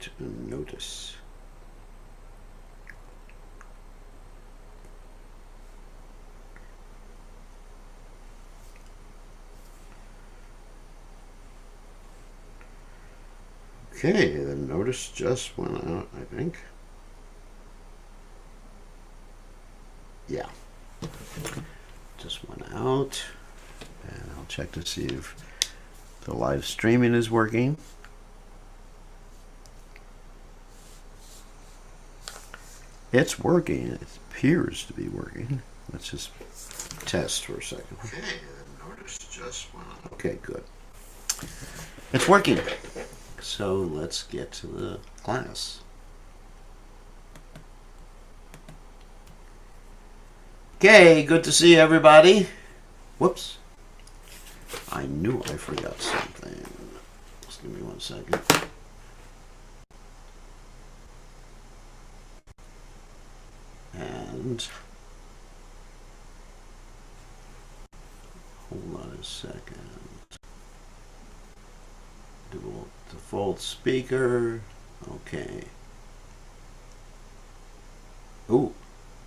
Create a notice. Okay, the notice just went out, I think. Yeah, just went out. And I'll check to see if the live streaming is working. It's working. It appears to be working. Let's just test for a second. Okay, the notice just went out. Okay, good. It's working. So let's get to the class. Okay, good to see everybody. Whoops. I knew I forgot something. Just give me 1 second. And hold on a second. Default speaker. Okay. Ooh,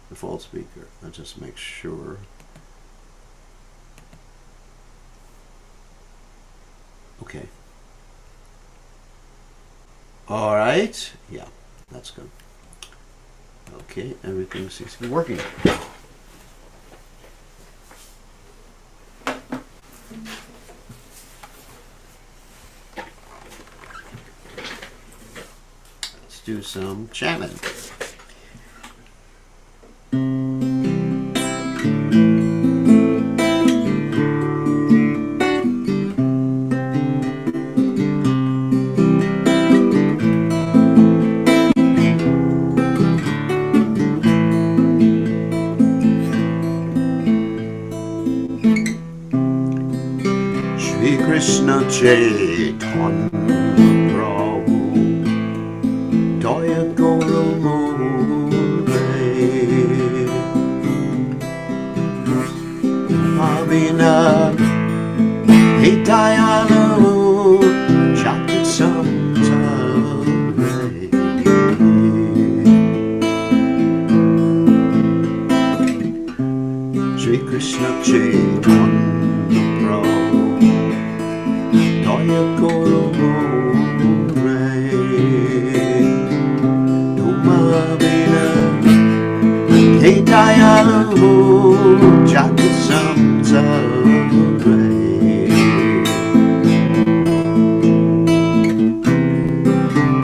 default speaker. Let's just make sure. Okay. All right. Yeah, that's good. Okay, everything seems to be working. Let's do some chanting. Krishna Chaitanya Prabhu Daya Guru Mure Abhina Hitayalu Chakit Samtare Shri Krishna Chaitanya Prabhu Daya Guru Mure Dumabina Hitayalu Jagit Samtare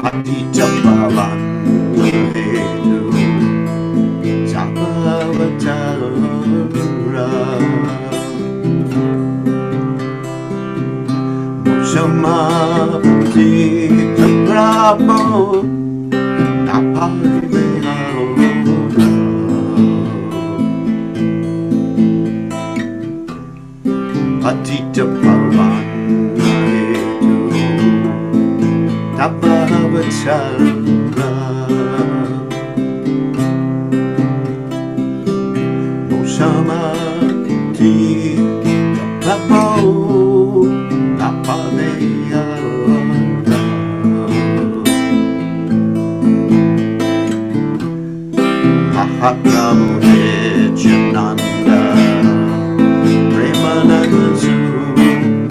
Patita Pavan Hedu Sabavatara Samati Prabhu Napari Behara Patita Pavan Hedu Tapavatara Samati Prabhu Mahaprabhu Nityananda Premananda Suki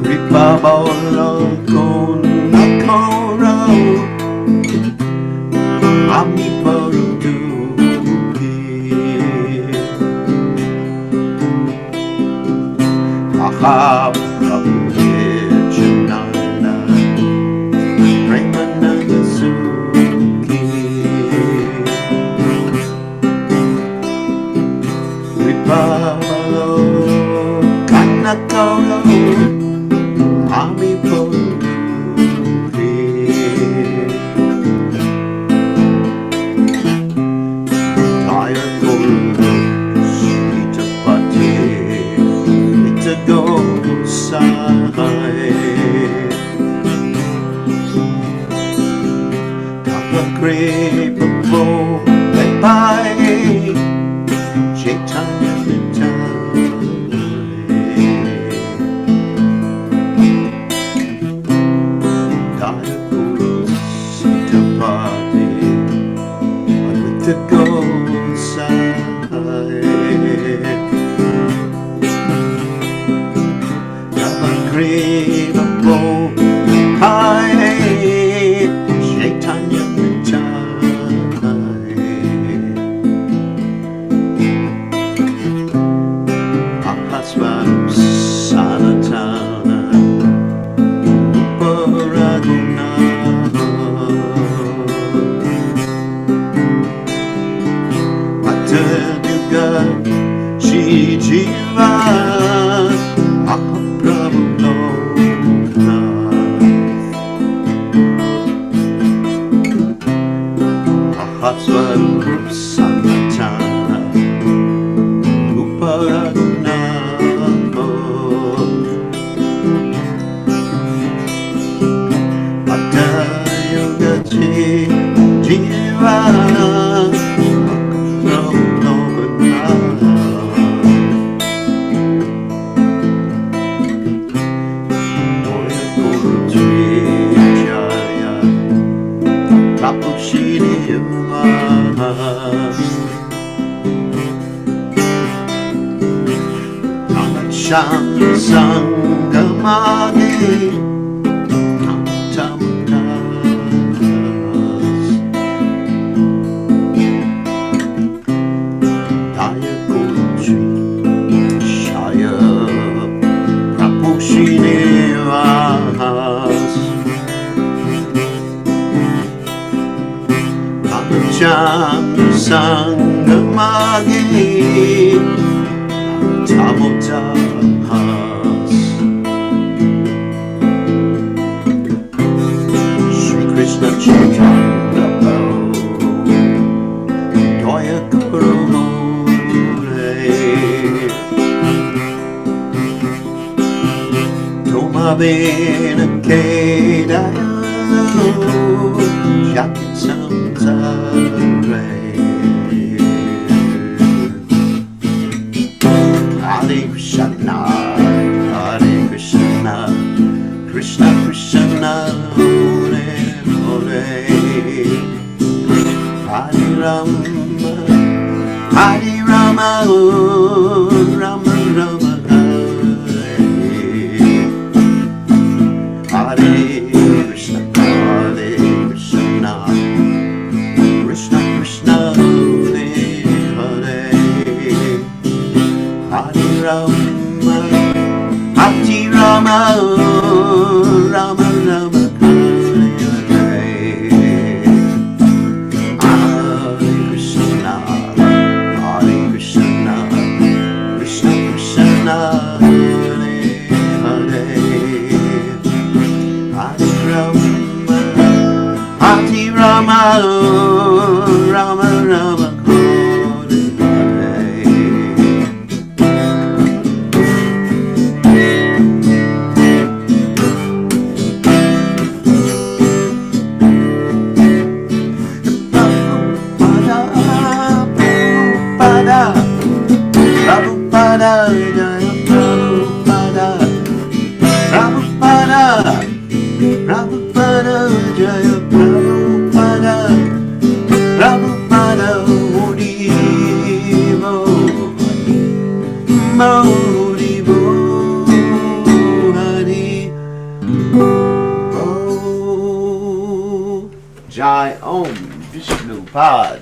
Kripa Bolo Kunakoro Ami Paruduki Mahaprabhu Nityananda Premananda Suki Kripa Bolo Kanakoro Ami Paruduki Jaya Guru Sritapati Goswami Tapa Kripa Bo Bye Bye Chaitanya Shri Jiva Mahaprabhu Mahaswarup Sanatana Uparatna Yoga Jiva Sham Sangamagi Tamatas Daya Gurutri Shaya Prapushini Vahas Sham Sangamagi Tamatas Krishna Chaitanya Daya Guru Toma Bena Kedaya Jacket Samsare Hare Krishna Hare Krishna Krishna Krishna Hare Rama, Hare Rama, Rama Rama, Hare Krishna, Hare Krishna, Krishna Krishna, Hare Hare, Hare Rama, Hare Rama, Rama Rama. Rama, Rama, Rama, Hare Prabhupada, Prabhupada, Jaya Prabhupada, Prabhupada, Prabhupada, Jaya Prabhupada, Prabhupada, Modibo, Modibo, Hari, Jai Om Vishnu Pad,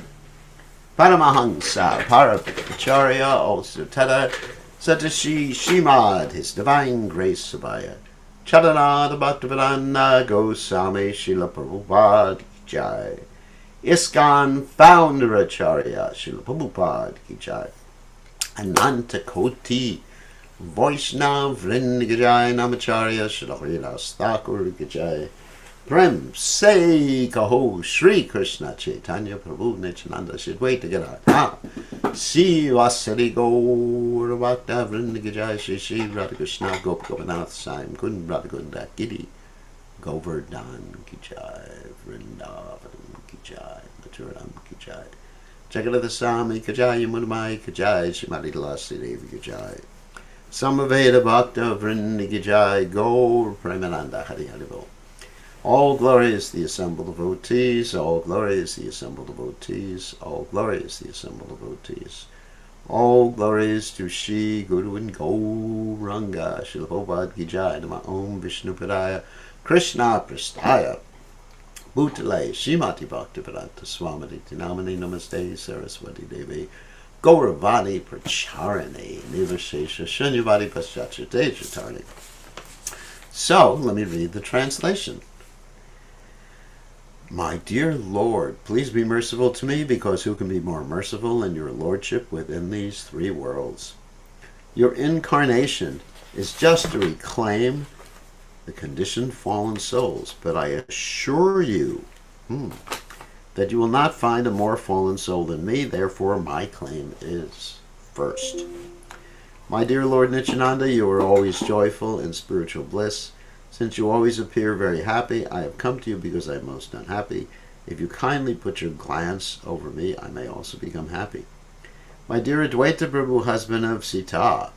Paramahansa, Paracharya, also Tada, Satashi Shimad, His Divine Grace Sabaya, Chadanada Bhaktivedanta Goswami Srila Prabhupada Jai. ISKCON Founder Acharya Srila Prabhupada Ki Jai. Ananta Koti Vaishnav Vrinda Ki Jai. Namacharya Srila Haridas Thakur Ki Jai. Prem Say Kaho Shri Krishna Chaitanya Prabhu Nityananda. Should wait to get out. Sri Vasari Gaur Bhakta Vrinda Ki Jai. Shri Shri Radha Krishna Gop Gopinath Saim Kund Radha Kunda Giri Govardhan Ki Jai. Vrindavan Ki Jai. Maturam Ki Jai. Jagadata Sami Ki Jai. Yamunamai Ki Jai. Shrimati Tulasi Devi Ki Jai. Samaveda Bhakta Vrinda Ki Jai. Gaur Premananda Hari Hari Bol. All glory is the assembled devotees, all glory is the assembled devotees, all glory is the assembled devotees. All glory is to Shri Guru and Gauranga, Srila Prabhupada Ki Jai, Nama Om Vishnu Padaya, Krishna Prastaya, Bhutale, Shrimati Bhaktivedanta Swamati Tinamani Namaste Saraswati Devi, Gauravani Pracharane, Nivashesha Shunyavadi Paschachate Chatarni. So, let me read the translation. My dear Lord, please be merciful to me, because who can be more merciful than your Lordship within these three worlds? Your incarnation is just to reclaim the conditioned fallen souls, but I assure you that you will not find a more fallen soul than me, therefore my claim is first. My dear Lord Nityananda, you are always joyful in spiritual bliss. Since you always appear very happy, I have come to you because I am most unhappy. If you kindly put your glance over me, I may also become happy. My dear Advaita Prabhu, husband of Sita,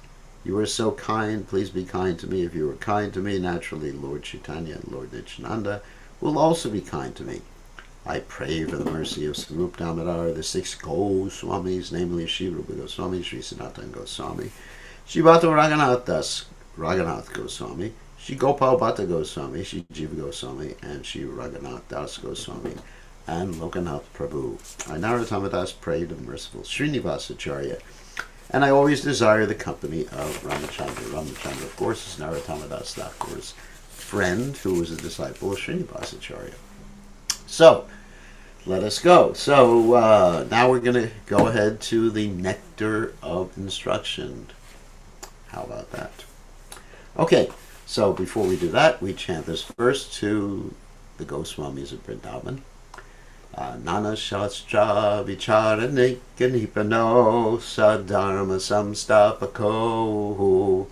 you are so kind. Please be kind to me. If you are kind to me, naturally Lord Chaitanya and Lord Nityananda will also be kind to me. I pray for the mercy of Swarup Damodar, the six Goswamis, namely Sri Rupa Goswami, Sri Sanatana Goswami, Sri Bhakta Raghunath Goswami, Sri Gopal Bhatta Goswami, Sri Jiva Goswami, and Sri Raghunath Das Goswami, and Lokanath Prabhu. I Narottamadas pray to the merciful Srinivasacharya, and I always desire the company of Ramachandra. Ramachandra, of course, is Narottamadas Thakur's friend, who was a disciple of Srinivasacharya. So, let us go. So, now we're going to go ahead to the Nectar of Instruction. How about that? Okay, so before we do that, we chant this verse to the Goswamis of Vrindavan. Nana Shastra Vicharane Ganipano Sadharma Samstapako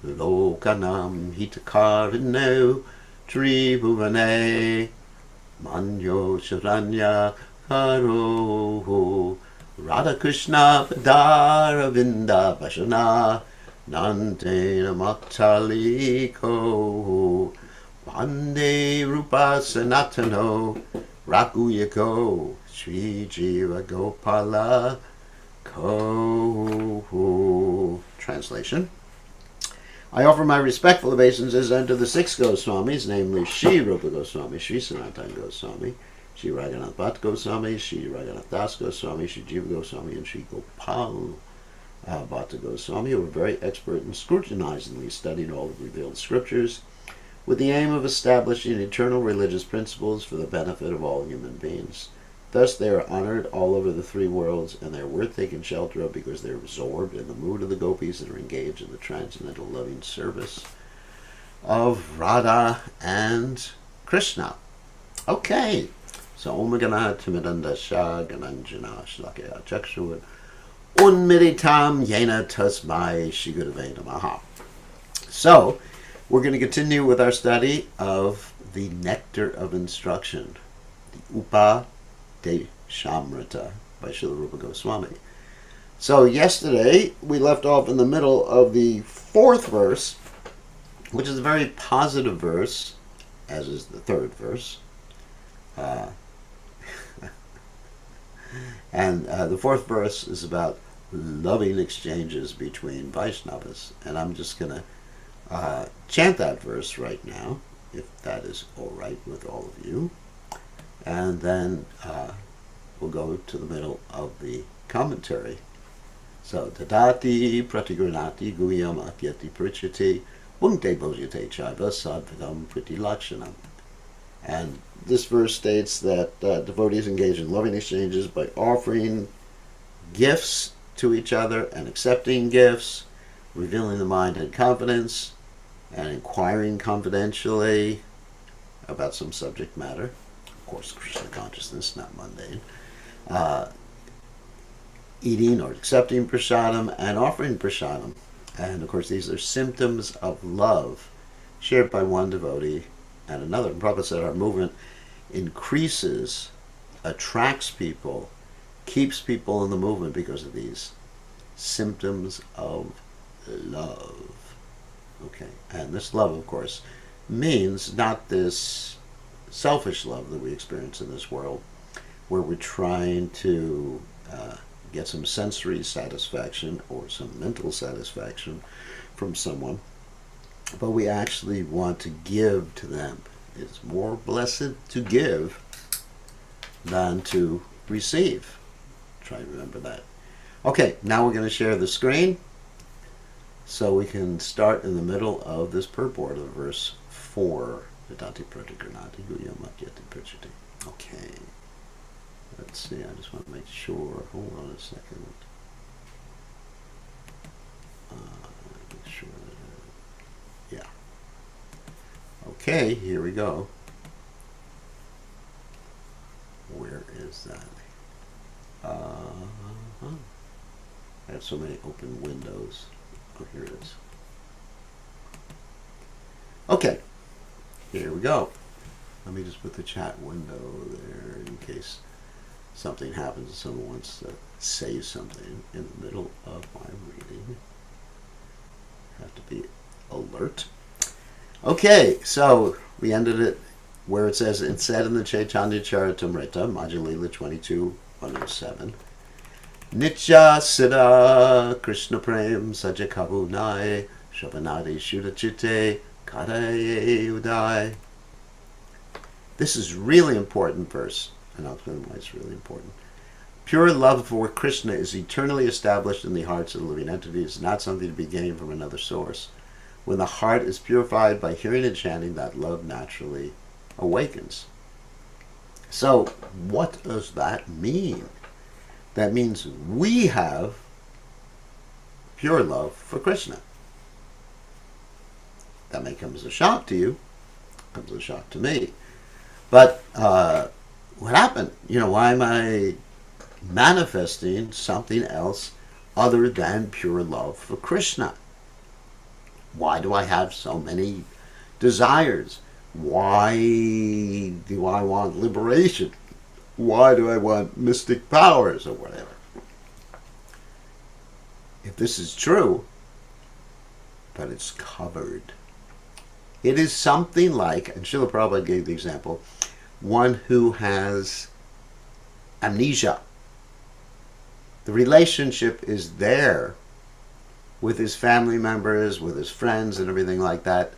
Lokanam Hitakarino Tribhuvane Manyo Sharanya Karo Radha Krishna Padara Vinda Vashana Nandena Mataliko Vande Rupa Sanatano Rakuyako Sri Jiva Gopala Ko. Translation. I offer my respectful obeisances unto the six Goswamis, namely Sri Rupa Goswami, Sri Sanatana Goswami, Sri Raghunath Bhatta Goswami, Sri Raghunath Das Goswami, Sri Jiva Goswami, and Sri Gopal Bhatta Goswami, who were very expert in scrutinizingly studying all the revealed scriptures with the aim of establishing eternal religious principles for the benefit of all human beings. Thus they are honored all over the three worlds, and they are worth taking shelter of because they are absorbed in the mood of the gopis that are engaged in the transcendental loving service of Radha and Krishna. Okay, so Om Gana Timidanda Shah Gananjana Shlakya Chakshuvat Unmiritam Yena Tasmai Shigurave Namaha. So, we're going to continue with our study of the Nectar of Instruction, the Upadeshamrita by Srila Rupa Goswami. So yesterday we left off in the middle of the fourth verse, which is a very positive verse, as is the third verse. And the fourth verse is about loving exchanges between Vaishnavas. And I'm just going to chant that verse right now, if that is all right with all of you. And then we'll go to the middle of the commentary. So, Tadati pratigranati guyam akyati prichati punkte bhojate chaiva sadvidam priti lakshanam. And this verse states that devotees engage in loving exchanges by offering gifts to each other and accepting gifts, revealing the mind and confidence, and inquiring confidentially about some subject matter. Of course, Krishna consciousness, not mundane. Eating or accepting prasadam and offering prasadam. And of course, these are symptoms of love shared by one devotee and another. And Prabhupada said our movement increases, attracts people, keeps people in the movement because of these symptoms of love. Okay, and this love, of course, means not this selfish love that we experience in this world, where we're trying to get some sensory satisfaction or some mental satisfaction from someone, but we actually want to give to them. It's more blessed to give than to receive. Try to remember that. Okay, now we're going to share the screen so we can start in the middle of this purport of verse 4. Okay. Let's see. I just want to make sure. Hold on a second. Make sure. Yeah. Okay. Here we go. Where is that? I have so many open windows. Oh, here it is. Okay. Here we go. Let me just put the chat window there in case something happens and someone wants to say something in the middle of my reading. Have to be alert. Okay, so we ended it where it says, it said in the Chaitanya Charitamrita, Madhya-lila 22:107, Nitya Siddha Krishna Prem Sajakavu Nai Shabanadi Shudachite Kadaye Udai. This is really important verse, and I'll explain why it's really important. Pure love for Krishna is eternally established in the hearts of the living entities, not something to be gained from another source. When the heart is purified by hearing and chanting, that love naturally awakens. So, what does that mean? That means we have pure love for Krishna. That may come as a shock to you, comes as a shock to me. But what happened? Why am I manifesting something else other than pure love for Krishna? Why do I have so many desires? Why do I want liberation? Why do I want mystic powers or whatever? If this is true, but it's covered, it is something like, and Srila Prabhupada gave the example, one who has amnesia. The relationship is there with his family members, with his friends and everything like that.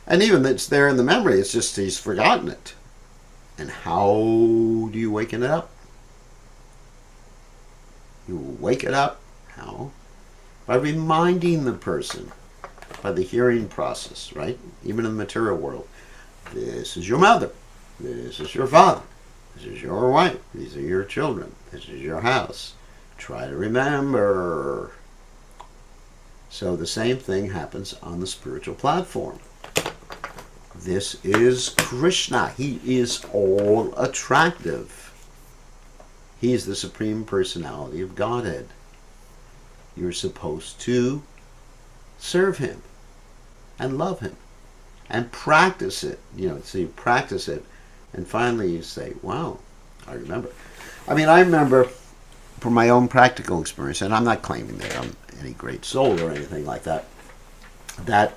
And even it's there in the memory, it's just he's forgotten it. And how do you waken it up? You wake it up, how? By reminding the person, by the hearing process, right? Even in the material world. This is your mother. This is your father. This is your wife. These are your children. This is your house. Try to remember. So the same thing happens on the spiritual platform. This is Krishna. He is all attractive. He is the Supreme Personality of Godhead. You're supposed to serve Him and love Him and practice it. So you practice it and finally you say, wow, I remember. I remember from my own practical experience, and I'm not claiming that I'm any great soul or anything like that, that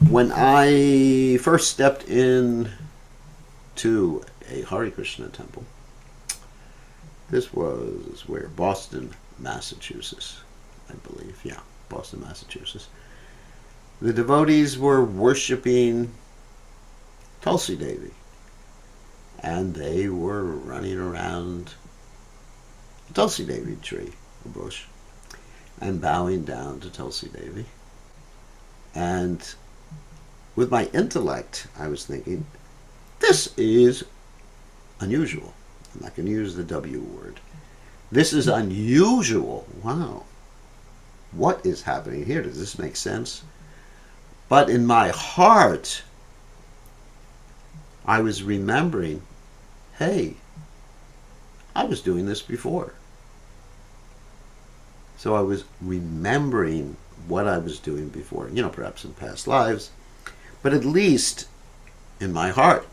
when I first stepped in to a Hare Krishna temple, this was where? Boston, Massachusetts, I believe. Yeah, Boston, Massachusetts. The devotees were worshiping Tulsi Devi, and they were running around the Tulsi Devi tree, a bush, and bowing down to Tulsi Devi. And with my intellect, I was thinking, this is unusual. I'm not going to use the W word. This is unusual. Wow. What is happening here? Does this make sense? But in my heart, I was remembering, hey, I was doing this before. So I was remembering what I was doing before, perhaps in past lives, but at least in my heart.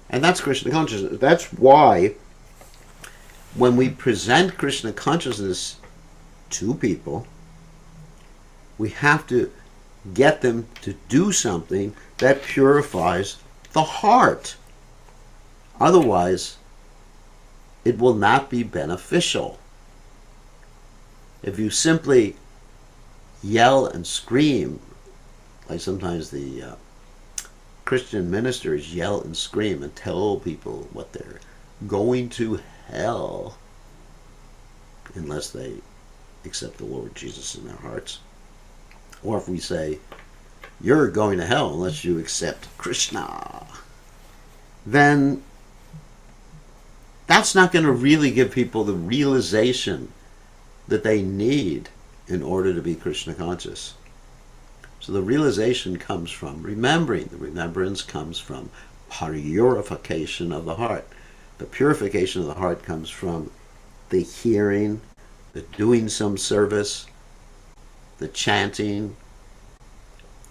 And that's Krishna consciousness. That's why when we present Krishna consciousness to people, we have to get them to do something that purifies the heart. Otherwise, it will not be beneficial. If you simply yell and scream, like sometimes the Christian ministers yell and scream and tell people what they're going to hell unless they accept the Lord Jesus in their hearts. Or if we say, you're going to hell unless you accept Krishna. then that's not going to really give people the realization that they need in order to be Krishna conscious. So the realization comes from remembering. The remembrance comes from purification of the heart. The purification of the heart comes from the hearing, the doing some service, the chanting.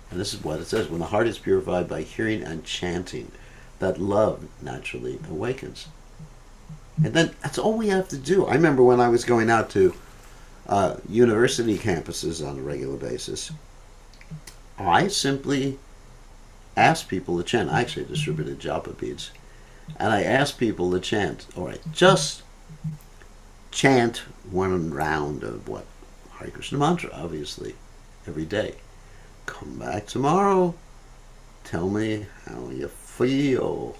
And this is what it says: when the heart is purified by hearing and chanting, that love naturally awakens. And then that's all we have to do. I remember when I was going out to university campuses on a regular basis, I simply asked people to chant. I actually distributed japa beads. And I asked people to chant. All right, just chant one round of what? Hare Krishna mantra, obviously, every day. Come back tomorrow. Tell me how you feel.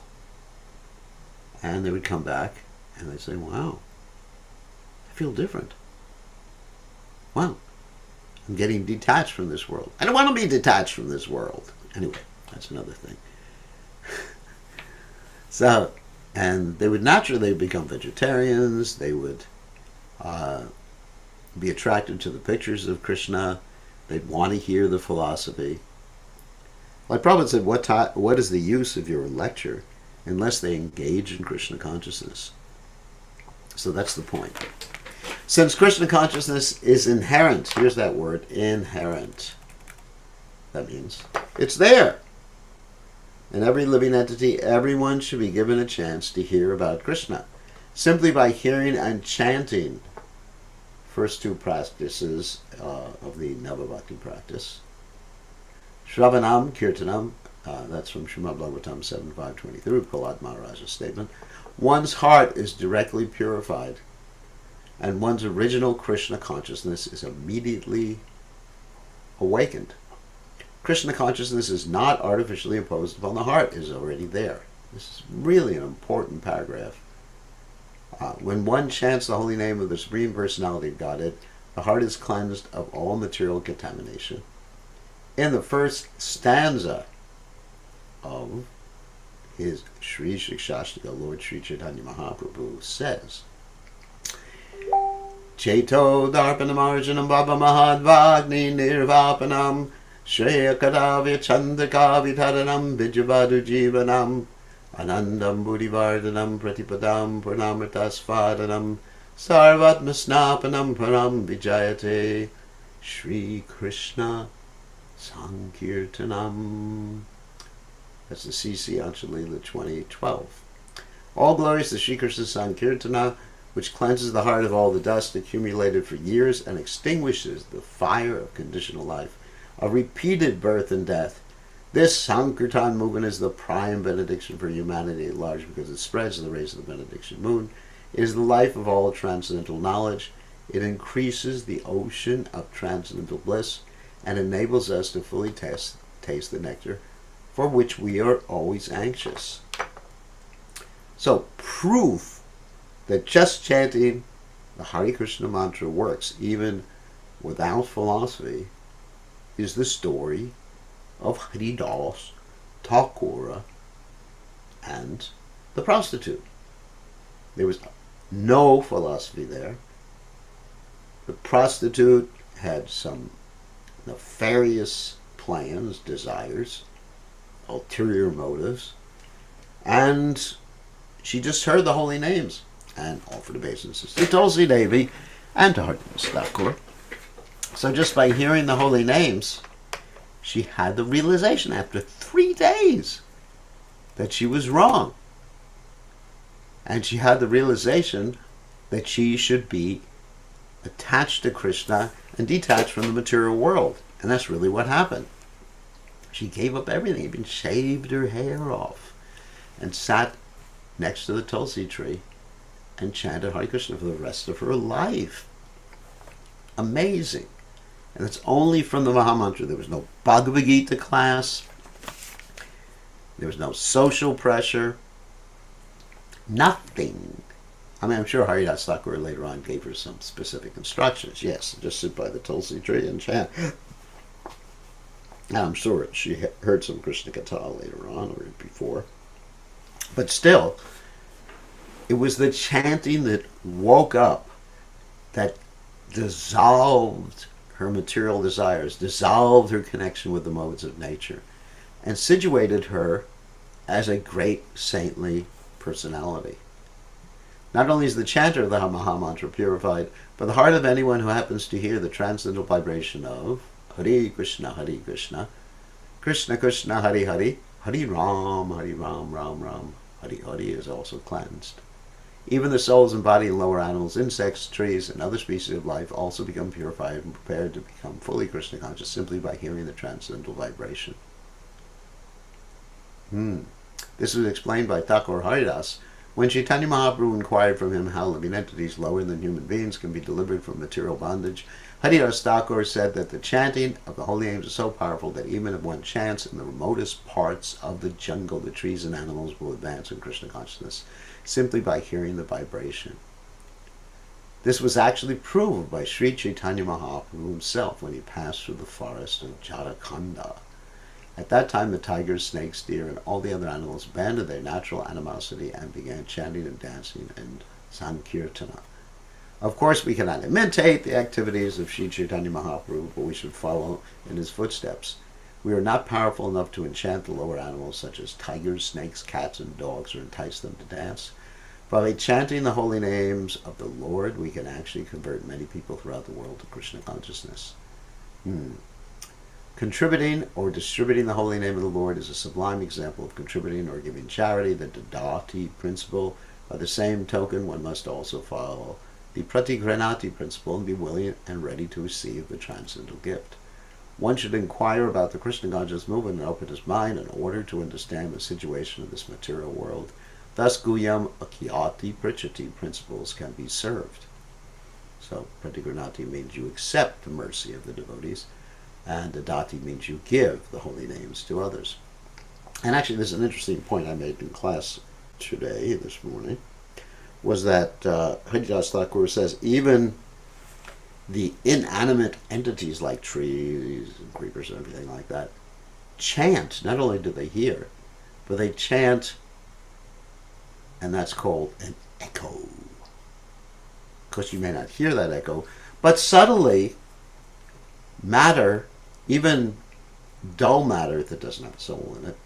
And they would come back and they'd say, wow, I feel different. Wow, I'm getting detached from this world. I don't want to be detached from this world. Anyway, that's another thing. So, and they would naturally become vegetarians. They would be attracted to the pictures of Krishna. They'd want to hear the philosophy. Like Prabhupada said, what is the use of your lecture unless they engage in Krishna consciousness? So that's the point. Since Krishna consciousness is inherent, here's that word, inherent. That means it's there. In every living entity, everyone should be given a chance to hear about Krishna. Simply by hearing and chanting, first two practices of the Navabhakti practice. Shravanam, Kirtanam, that's from Srimad Bhagavatam 7.5.23, Prahlad Maharaja's statement. One's heart is directly purified, and one's original Krishna consciousness is immediately awakened. Krishna consciousness is not artificially imposed upon the heart, it is already there. This is really an important paragraph. When one chants the holy name of the Supreme Personality of Godhead, the heart is cleansed of all material contamination. In the first stanza of his Sri Shikshashtaka, Lord Sri Chaitanya Mahaprabhu says, Cheto Darpanam Arjanam Baba Mahadvagni Nirvapanam Shreya Kadavya Chandaka Vidharanam Vijavadu Jivanam Anandam Buddhivardhanam Pratipadam Purnamritasvadanam Sarvatmasnapanam Param Vijayate Shri Krishna Sankirtanam. That's the CC Anchalila 2012. All glories to Shri Krishna Sankirtana, which cleanses the heart of all the dust accumulated for years and extinguishes the fire of conditional life, of repeated birth and death. This Sankirtan movement is the prime benediction for humanity at large because it spreads the rays of the benediction moon. It is the life of all transcendental knowledge. It increases the ocean of transcendental bliss and enables us to fully taste the nectar for which we are always anxious. So, proof that just chanting the Hare Krishna mantra works, even without philosophy, is the story of Haridas, Thakura, and the prostitute. There was no philosophy there. The prostitute had some nefarious plans, desires, ulterior motives, and she just heard the holy names and offered obeisances to Tulsi Devi and to Haridas Thakur. So just by hearing the holy names, she had the realization after 3 days that she was wrong. And she had the realization that she should be attached to Krishna and detached from the material world. And that's really what happened. She gave up everything, even shaved her hair off, and sat next to the Tulsi tree and chanted Hare Krishna for the rest of her life. Amazing. And it's only from the Mahamantra. There was no Bhagavad Gita class. There was no social pressure. Nothing. I mean, I'm sure Haridas Thakur later on gave her some specific instructions. Yes, just sit by the Tulsi tree and chant. And I'm sure she heard some Krishna Katha later on or before. But still, it was the chanting that woke up, that dissolved her material desires, dissolved her connection with the modes of nature, and situated her as a great saintly personality. Not only is the chanter of the Maha Mantra purified, but the heart of anyone who happens to hear the transcendental vibration of Hare Krishna, Krishna Krishna, Hare Hare, Hare Ram, Ram Ram, Hare Hare is also cleansed. Even the souls embodied in lower animals, insects, trees, and other species of life also become purified and prepared to become fully Krishna conscious simply by hearing the transcendental vibration. This was explained by Thakur Haridas when Chaitanya Mahaprabhu inquired from him how living entities lower than human beings can be delivered from material bondage. Haridas Thakur said that the chanting of the holy names is so powerful that even if one chants in the remotest parts of the jungle, the trees and animals will advance in Krishna consciousness simply by hearing the vibration. This was actually proved by Sri Chaitanya Mahaprabhu himself when he passed through the forest of Jharkhand. At that time, the tigers, snakes, deer, and all the other animals abandoned their natural animosity and began chanting and dancing and Sankirtana. Of course, we cannot imitate the activities of Sri Chaitanya Mahaprabhu, but we should follow in his footsteps. We are not powerful enough to enchant the lower animals such as tigers, snakes, cats, and dogs or entice them to dance. But by chanting the holy names of the Lord, we can actually convert many people throughout the world to Krishna consciousness. Contributing or distributing the holy name of the Lord is a sublime example of contributing or giving charity, the Dadati principle. By the same token, one must also follow the Pratigranati principle and be willing and ready to receive the transcendental gift. One should inquire about the Krishna conscious movement and open his mind in order to understand the situation of this material world. Thus, Guyam Akyati Prichati principles can be served. So, Pratigranati means you accept the mercy of the devotees, and Dadati means you give the holy names to others. And actually, there's an interesting point I made in class today, this morning, was that Haridas Thakur says even the inanimate entities like trees and creepers and everything like that chant. Not only do they hear, but they chant, and that's called an echo. Because you may not hear that echo, but subtly, matter, even dull matter that doesn't have a soul in it,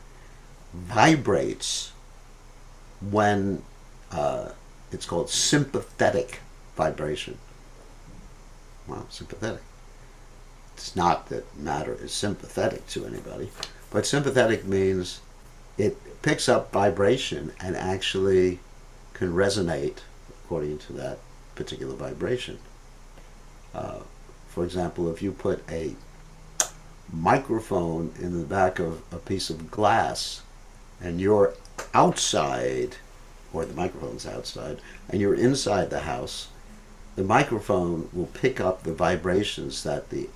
vibrates when it's called sympathetic vibration. Well, sympathetic. It's not that matter is sympathetic to anybody, but sympathetic means it picks up vibration and actually can resonate according to that particular vibration. For example, if you put a microphone in the back of a piece of glass and you're outside, or the microphone's outside, and you're inside the house, the microphone will pick up the vibrations that the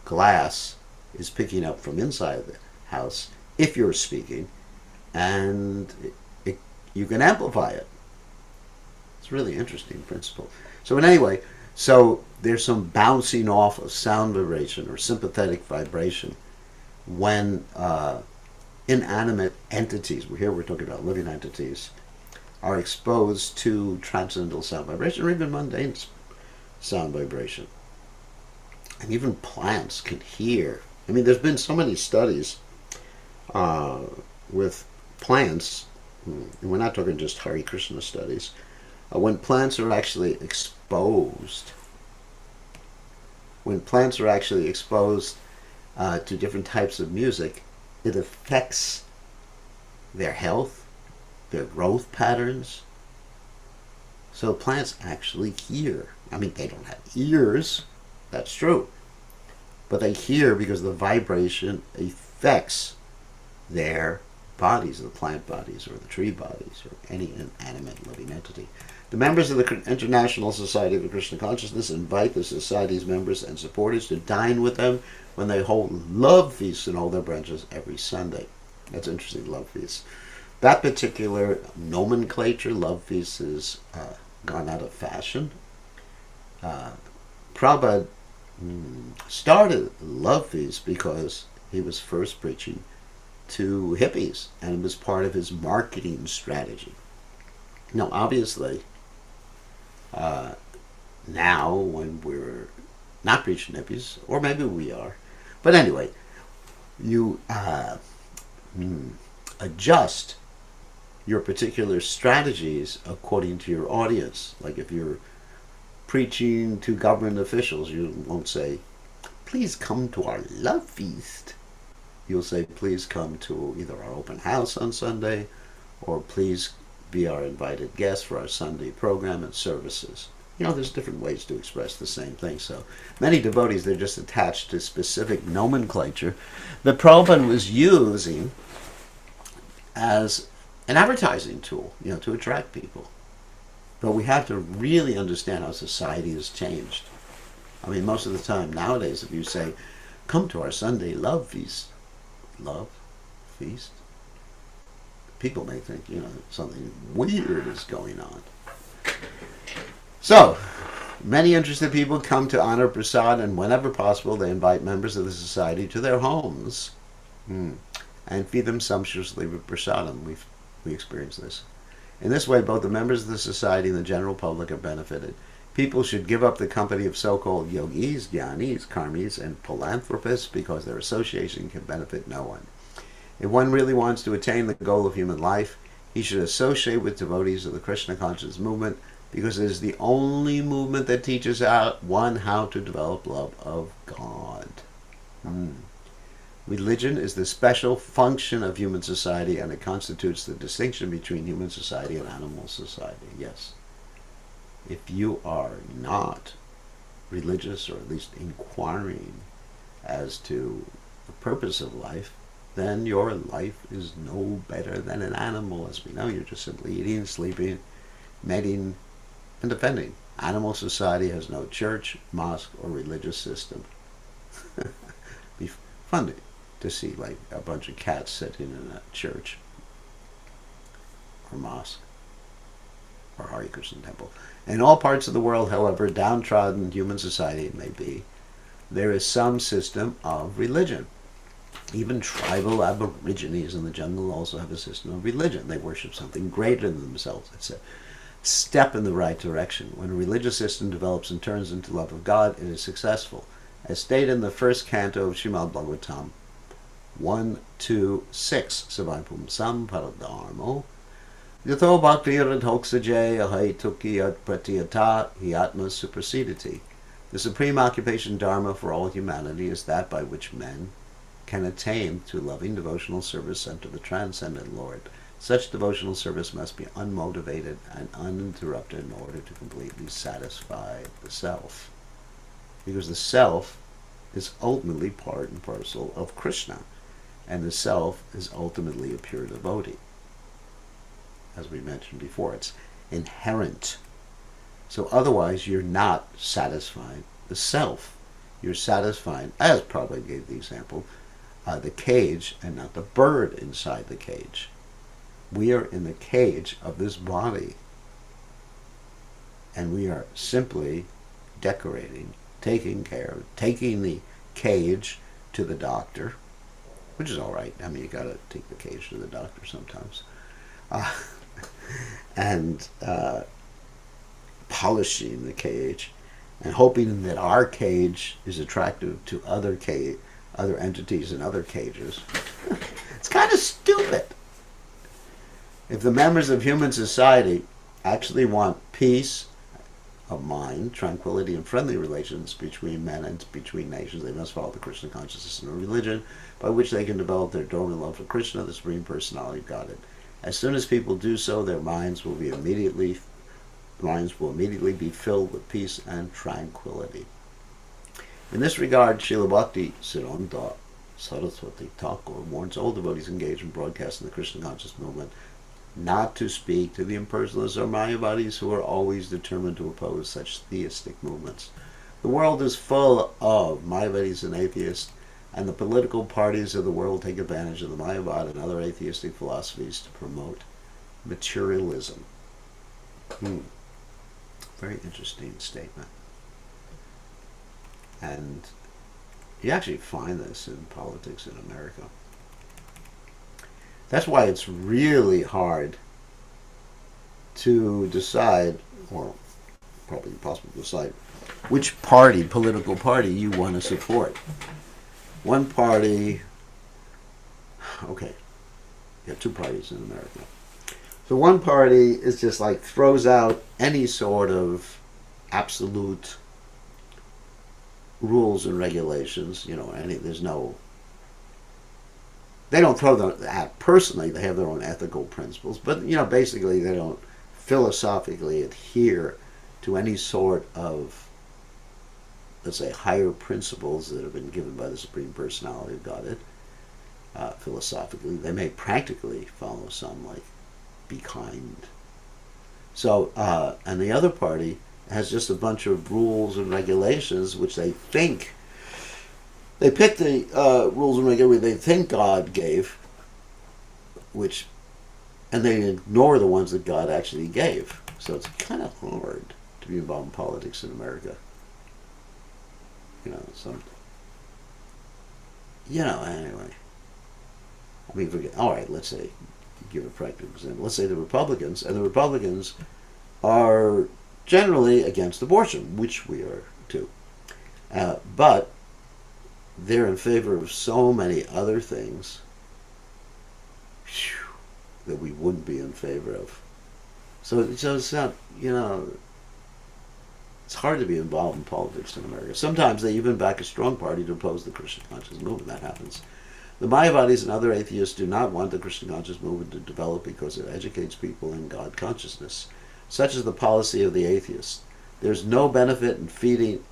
glass is picking up from inside the house if you're speaking, and you can amplify it. It's a really interesting principle. So anyway, so there's some bouncing off of sound vibration or sympathetic vibration when inanimate entities, here we're talking about living entities, are exposed to transcendental sound vibration or even mundane sound vibration. And even plants can hear. I mean, there's been so many studies with plants, and we're not talking just Hare Krishna studies, when plants are actually exposed, to different types of music, it affects their health, their growth patterns. So plants actually hear. I mean, they don't have ears, that's true, but they hear because the vibration affects their bodies, the plant bodies or the tree bodies or any inanimate living entity. The members of the International Society of Krishna Consciousness invite the Society's members and supporters to dine with them when they hold love feasts in all their branches every Sunday. That's interesting, love feasts. That particular nomenclature, love feasts, is gone out of fashion. Prabhupada started love feasts because he was first preaching to hippies, and it was part of his marketing strategy. Now, obviously, now when we're not preaching hippies, or maybe we are, but anyway, you adjust your particular strategies according to your audience. Like if you're preaching to government officials, you won't say, please come to our love feast. You'll say, please come to either our open house on Sunday, or please be our invited guest for our Sunday program and services. You know, there's different ways to express the same thing. So many devotees, they're just attached to specific nomenclature that Prabhupada was using as an advertising tool, to attract people. But we have to really understand how society has changed. I mean, most of the time nowadays, if you say, come to our Sunday love feast, people may think, something weird is going on. So, many interested people come to honor Prasad, and whenever possible, they invite members of the society to their homes and feed them sumptuously with prasadam. We experience this. In this way, both the members of the society and the general public are benefited. People should give up the company of so-called yogis, jnanis, karmis, and philanthropists because their association can benefit no one. If one really wants to attain the goal of human life, he should associate with devotees of the Krishna conscious movement because it is the only movement that teaches one how to develop love of God. Religion is the special function of human society, and it constitutes the distinction between human society and animal society. Yes. If you are not religious, or at least inquiring as to the purpose of life, then your life is no better than an animal. As we know, you're just simply eating, sleeping, mating, and defending. Animal society has no church, mosque, or religious system. Be fun to see like a bunch of cats sitting in a church or mosque or Hare Krishna temple. In all parts of the world, however downtrodden human society may be, there is some system of religion. Even tribal aborigines in the jungle also have a system of religion. They worship something greater than themselves. It's a step in the right direction. When a religious system develops and turns into love of God, it is successful. As stated in the first canto of Srimad Bhagavatam, 1, 2, 6, Savai Sam Paradharmo, Yatho Bhaktir Adhoksaje Ahai Tuki At Pratyata Hyatma Supersediti. The supreme occupation dharma for all humanity is that by which men can attain to loving devotional service unto the transcendent Lord. Such devotional service must be unmotivated and uninterrupted in order to completely satisfy the self. Because the self is ultimately part and parcel of Krishna, and the self is ultimately a pure devotee. As we mentioned before, it's inherent. So otherwise you're not satisfying the self. You're satisfying, as Prabhupada gave the example, the cage and not the bird inside the cage. We are in the cage of this body, and we are simply decorating, taking care, taking the cage to the doctor, which is all right. I mean, you got to take the cage to the doctor sometimes, and polishing the cage, and hoping that our cage is attractive to other entities in other cages. It's kind of stupid. If the members of human society actually want peace of mind, tranquility, and friendly relations between men and between nations, they must follow the Krishna consciousness and religion, by which they can develop their dormant love for Krishna, the Supreme Personality of Godhead. As soon as people do so, their minds will immediately be filled with peace and tranquility. In this regard, Srila Bhakti Siddhanta Saraswati Thakur warns all devotees engaged in broadcasting the Krishna conscious movement not to speak to the impersonalists or Mayavadis who are always determined to oppose such theistic movements. The world is full of Mayavadis and atheists, and the political parties of the world take advantage of the Mayavad and other atheistic philosophies to promote materialism. Very interesting statement. And you actually find this in politics in America. That's why it's really hard to decide, or probably impossible to decide, which political party you want to support. One party, okay, you have two parties in America. So one party is just like throws out any sort of absolute rules and regulations. There's no. They don't throw them out personally. They have their own ethical principles, but basically they don't philosophically adhere to any sort of, let's say, higher principles that have been given by the Supreme Personality of Godhead. Philosophically, they may practically follow some, like be kind. So, and the other party has just a bunch of rules and regulations which they think, they pick the rules and regulations they think God gave, and they ignore the ones that God actually gave. So it's kind of hard to be involved in politics in America. Anyway. All right, let's say, give a practical example. Let's say the Republicans are generally against abortion, which we are too. But they're in favor of so many other things that we wouldn't be in favor of. So it's not, it's hard to be involved in politics in America. Sometimes they even back a strong party to oppose the Christian conscious movement. That happens. The Mayavadis and other atheists do not want the Christian conscious movement to develop because it educates people in God consciousness. Such is the policy of the atheists. There's no benefit in feeding,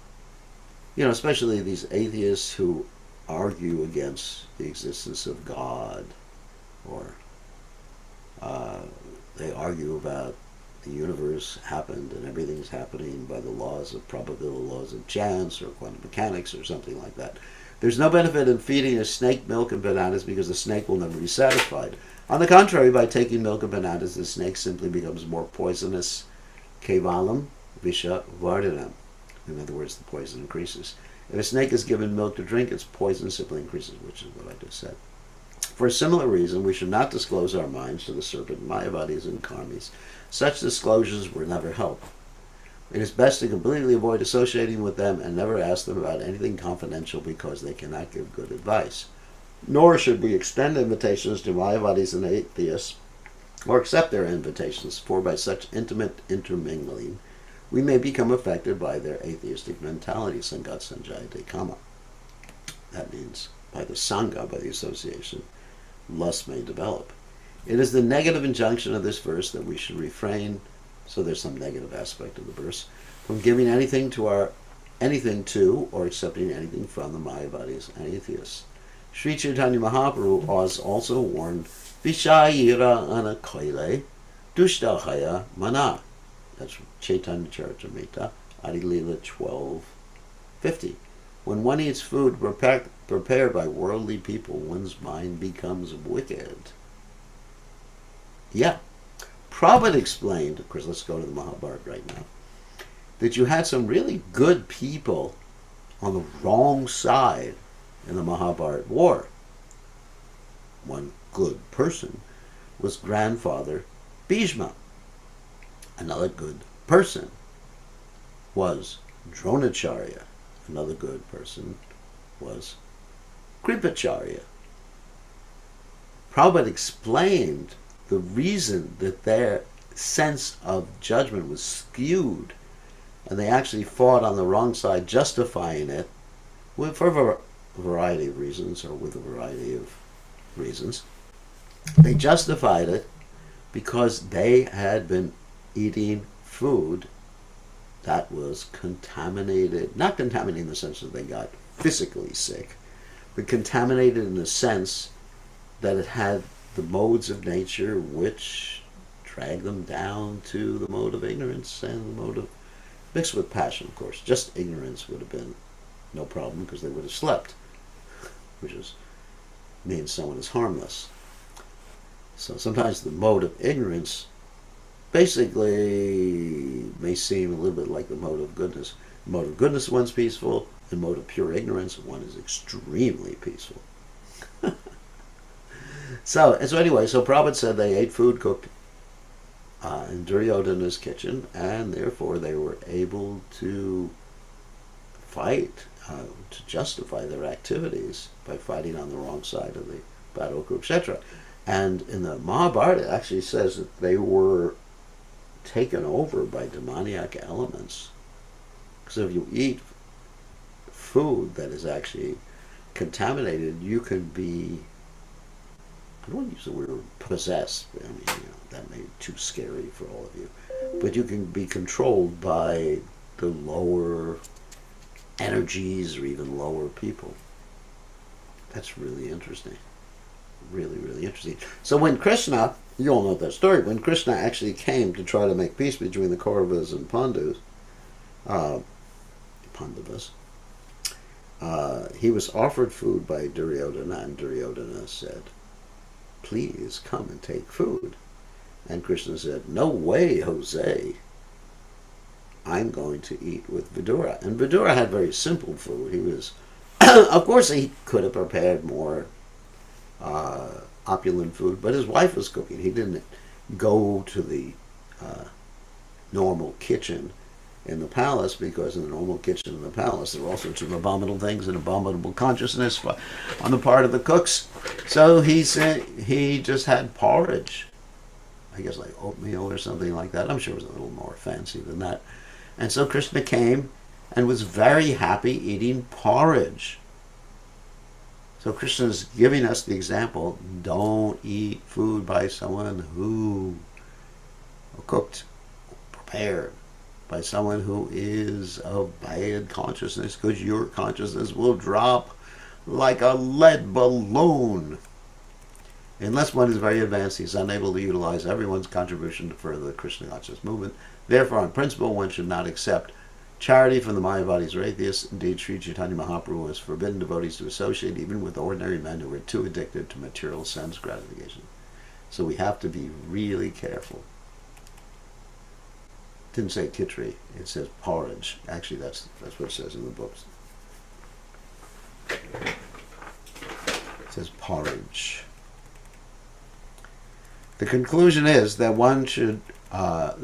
especially these atheists who argue against the existence of God, or they argue about the universe happened and everything's happening by the laws of probability, laws of chance, or quantum mechanics, or something like that. There's no benefit in feeding a snake milk and bananas because the snake will never be satisfied. On the contrary, by taking milk and bananas, the snake simply becomes more poisonous. Kevalam visha vardhanam. In other words, the poison increases. If a snake is given milk to drink, its poison simply increases, which is what I just said. For a similar reason, we should not disclose our minds to the serpent, Mayavadis, and Karmis. Such disclosures will never help. It is best to completely avoid associating with them and never ask them about anything confidential because they cannot give good advice. Nor should we extend invitations to Mayavadis and atheists or accept their invitations, for by such intimate intermingling, we may become affected by their atheistic mentality, Sangat Sanjayate Kama. That means by the Sangha, by the association, lust may develop. It is the negative injunction of this verse that we should refrain, so there's some negative aspect of the verse, from giving anything to or accepting anything from the Mayavadis and atheists. Sri Chaitanya Mahaprabhu was also warned, Vishayira anakoile dushtahaya mana. That's Chaitanya Charitamrita, Adi Leela 12:50. When one eats food prepared by worldly people, one's mind becomes wicked. Yeah. Prabhupada explained, of course, let's go to the Mahabharata right now, that you had some really good people on the wrong side in the Mahabharata war. One good person was grandfather Bhishma. Another good person was Dronacharya. Another good person was Kripacharya. Prabhupada explained the reason that their sense of judgment was skewed and they actually fought on the wrong side, justifying it for a variety of reasons, or with a variety of reasons. They justified it because they had been eating food that was contaminated, not contaminated in the sense that they got physically sick, but contaminated in the sense that it had the modes of nature which drag them down to the mode of ignorance and the mode of, mixed with passion, of course. Just ignorance would have been no problem because they would have slept, which means someone is harmless. So sometimes the mode of ignorance basically may seem a little bit like the mode of goodness. The mode of goodness, one's peaceful. The mode of pure ignorance, one is extremely peaceful. So anyway, so Prabhupada said they ate food cooked in Duryodhana's kitchen, and therefore they were able to fight, to justify their activities by fighting on the wrong side of the battle, etc. And in the Mahabharata, it actually says that they were taken over by demoniac elements. Because if you eat food that is actually contaminated, you could be, I don't want to use the word possessed. I mean, that may be too scary for all of you. But you can be controlled by the lower energies or even lower people. That's really interesting. Really, really interesting. So when Krishna, you all know that story, when Krishna actually came to try to make peace between the Kauravas and Pandavas, he was offered food by Duryodhana, and Duryodhana said, please come and take food. And Krishna said, no way, Jose. I'm going to eat with Vidura. And Vidura had very simple food. He was, of course, he could have prepared more opulent food, but his wife was cooking. He didn't go to the normal kitchen in the palace, because in the normal kitchen in the palace there were all sorts of abominable things and abominable consciousness on the part of the cooks. So he said he just had porridge, I guess like oatmeal or something like that. I'm sure it was a little more fancy than that. And so Krishna came and was very happy eating porridge. So Krishna is giving us the example, don't eat food by someone who cooked, prepared by someone who is of bad consciousness, because your consciousness will drop like a lead balloon. Unless one is very advanced, he is unable to utilize everyone's contribution to further the Krishna conscious movement. Therefore, on principle, one should not accept charity from the Mayavadis or atheists. Indeed, Sri Chaitanya Mahaprabhu has forbidden devotees to associate even with ordinary men who are too addicted to material sense gratification. So we have to be really careful. It didn't say kitri, it says porridge. Actually, that's what it says in the books. It says porridge. The conclusion is that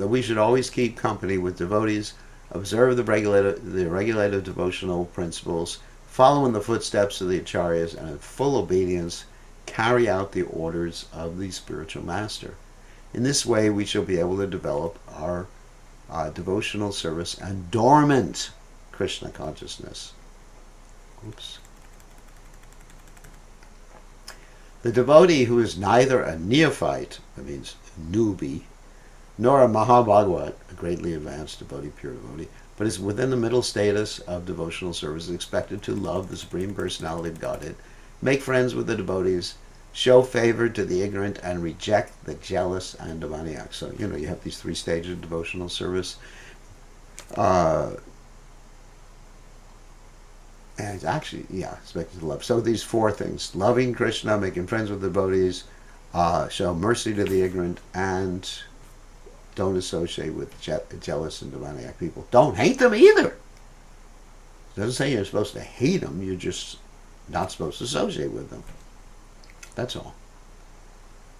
we should always keep company with devotees, observe the regulative devotional principles, follow in the footsteps of the acharyas, and in full obedience carry out the orders of the spiritual master. In this way, we shall be able to develop our devotional service and dormant Krishna consciousness. Oops. The devotee who is neither a neophyte, that means newbie, nor a Mahabhagavad, a greatly advanced devotee, pure devotee, but is within the middle status of devotional service, is expected to love the Supreme Personality of Godhead, make friends with the devotees, show favor to the ignorant, and reject the jealous and demoniac. So, you have these 3 stages of devotional service. And it's actually, expected to love. So these 4 things: loving Krishna, making friends with the devotees, show mercy to the ignorant, and don't associate with jealous and demoniac people. Don't hate them either. It doesn't say you're supposed to hate them. You're just not supposed to associate with them. That's all.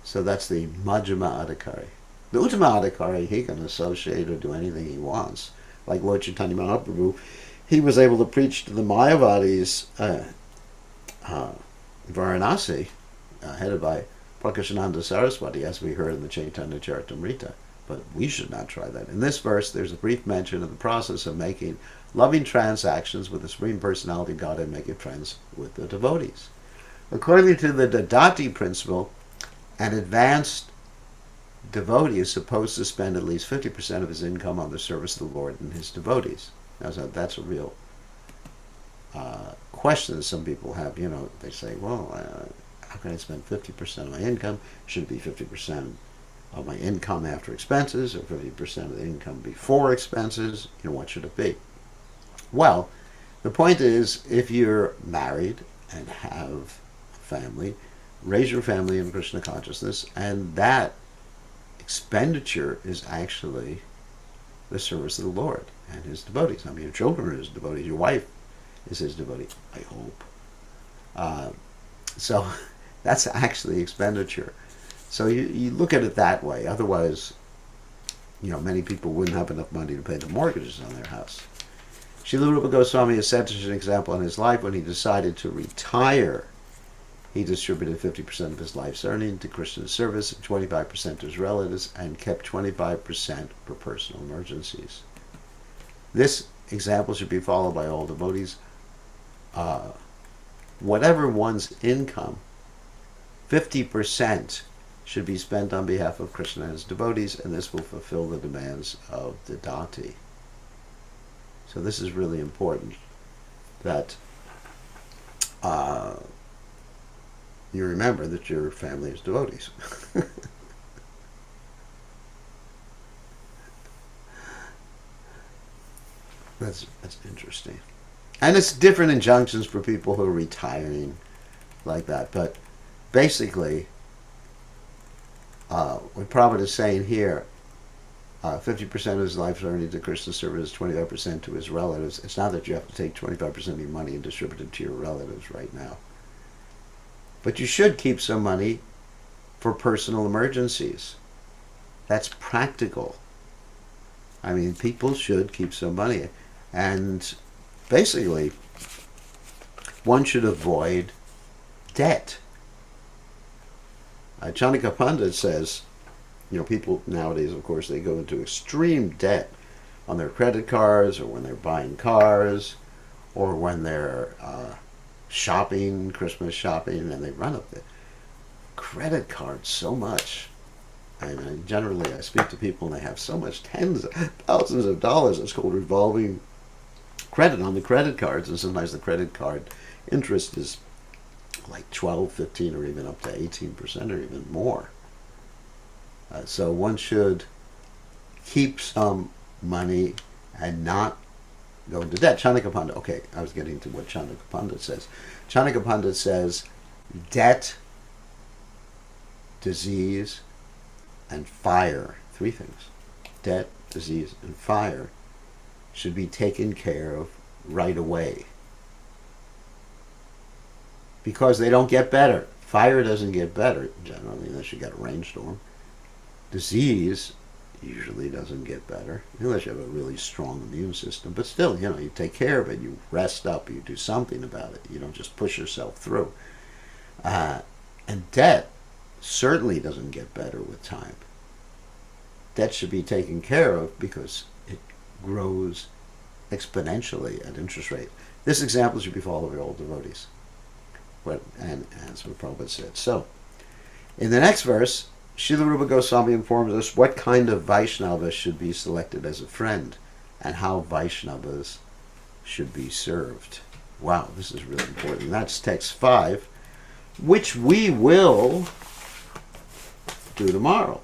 So that's the Majjhima Adhikari. The Uttama Adhikari, he can associate or do anything he wants. Like Lord Chaitanya Mahaprabhu, he was able to preach to the Mayavadis, Varanasi, headed by Prakashananda Saraswati, as we heard in the Chaitanya Charitamrita. But we should not try that. In this verse, there's a brief mention of the process of making loving transactions with the Supreme Personality of God and making friends with the devotees. According to the Dadati principle, an advanced devotee is supposed to spend at least 50% of his income on the service of the Lord and his devotees. Now, that's a real question that some people have. They say, well, how can I spend 50% of my income? Should it be 50% of my income after expenses, or 50% of the income before expenses? What should it be? Well, the point is, if you're married and have a family, raise your family in Krishna consciousness, and that expenditure is actually the service of the Lord and his devotees. I mean, your children are his devotees, your wife is his devotee, I hope. So That's actually expenditure. So you look at it that way. Otherwise, many people wouldn't have enough money to pay the mortgages on their house. Srila Rupa Goswami has set such an example in his life. When he decided to retire, he distributed 50% of his life's earning to Krishna's service, 25% to his relatives, and kept 25% for personal emergencies. This example should be followed by all devotees. Whatever one's income, 50% should be spent on behalf of Krishna and his devotees, and this will fulfill the demands of the deity. So this is really important, that you remember that your family is devotees. That's interesting. And it's different injunctions for people who are retiring like that. But basically, what Prabhupada is saying here, 50% of his life's earnings to Krishna's service, 25% to his relatives. It's not that you have to take 25% of your money and distribute it to your relatives right now. But you should keep some money for personal emergencies. That's practical. I mean, people should keep some money. And basically, one should avoid debt. Chanaka Pandit says, people nowadays, of course, they go into extreme debt on their credit cards, or when they're buying cars, or when they're shopping, Christmas shopping, and they run up the credit cards so much. And generally, I speak to people and they have so much, tens of thousands of dollars. It's called revolving credit on the credit cards, and sometimes the credit card interest is like 12, 15, or even up to 18% or even more. So one should keep some money and not go into debt. Chanaka Pandit, okay, I was getting to what Chanaka Pandit says. Chanaka Pandit says debt, disease, and fire, three things. Debt, disease, and fire should be taken care of right away. Because they don't get better. Fire doesn't get better, generally, unless you got a rainstorm. Disease usually doesn't get better, unless you have a really strong immune system. But still, you take care of it. You rest up. You do something about it. You don't just push yourself through. And debt certainly doesn't get better with time. Debt should be taken care of because it grows exponentially at interest rate. This example should be followed by all devotees. And as Prabhupada said. So, in the next verse, Srila Rupa Goswami informs us what kind of Vaishnavas should be selected as a friend and how Vaishnavas should be served. Wow, this is really important. That's text 5, which we will do tomorrow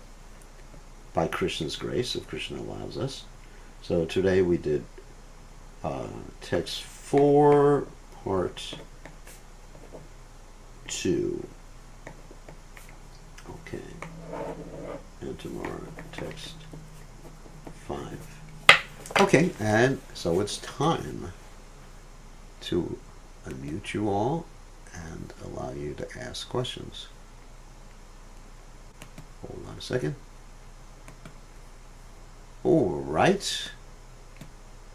by Krishna's grace, if Krishna allows us. So today we did text 4, part 2. Okay. And tomorrow, text 5. Okay, and so it's time to unmute you all and allow you to ask questions. Hold on a second. All right.